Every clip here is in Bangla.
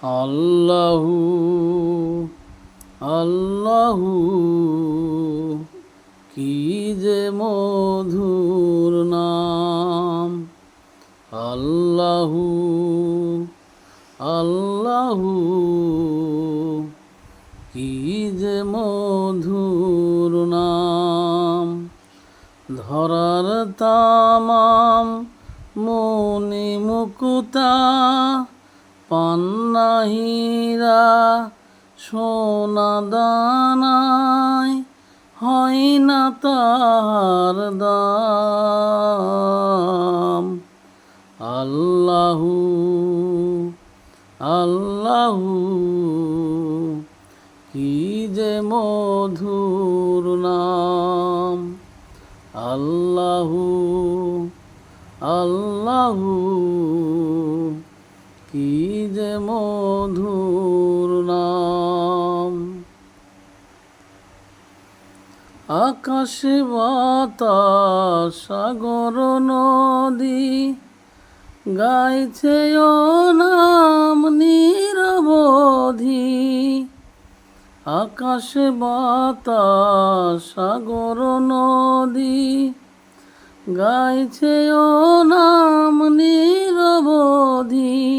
আল্লাহু আল্লাহু কি যে মধুর নাম। আল্লাহু আল্লাহু কি যে মধুর নাম। ধরার তামাম মনি মুকুতা পান্না হীরা সোনা দানায় হয় না তার দাম। আল্লাহু আল্লাহু কি যে মধুর নাম। আল্লাহু আল্লাহু কি যে মধুর নাম। আকাশ বাতাস সাগর নদী গাইছে ও নাম নিরবধি। আকাশ বাতাস সাগর নদী গাইছে ও নাম নিরবধি।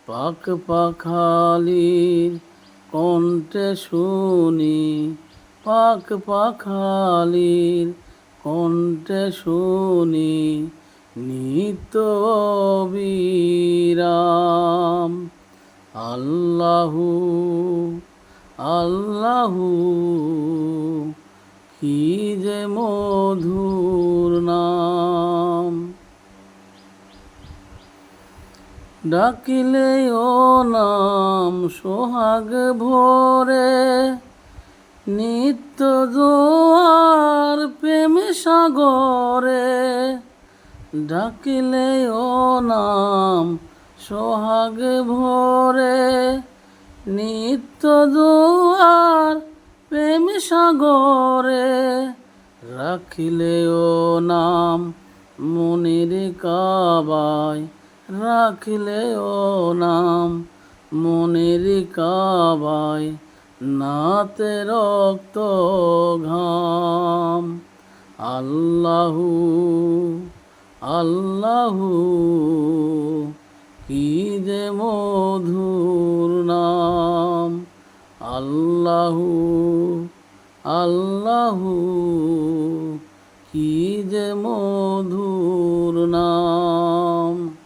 পাখ পাখালির কণ্ঠে শুনি, পাখ পাখালির কণ্ঠে শুনি নিত্য বিরাম। আল্লাহু আল্লাহু কি যে মধুর নাম। ডাকিলে ও নাম সোহাগ ভরে নিত্য জোয়ার প্রেম সাগরে। ডাকিলে ও নাম সোহাগ ভরে নিত্য জোয়ার প্রেম সাগরে। রাখিলে ও নাম মনির কাবায়, রাখিলে ও নাম মনির কাবায় নাতে রক্ত ঘাম। আল্লাহু আল্লাহু কি যে মধুর নাম। আল্লাহু আল্লাহু কি যে মধুর নাম।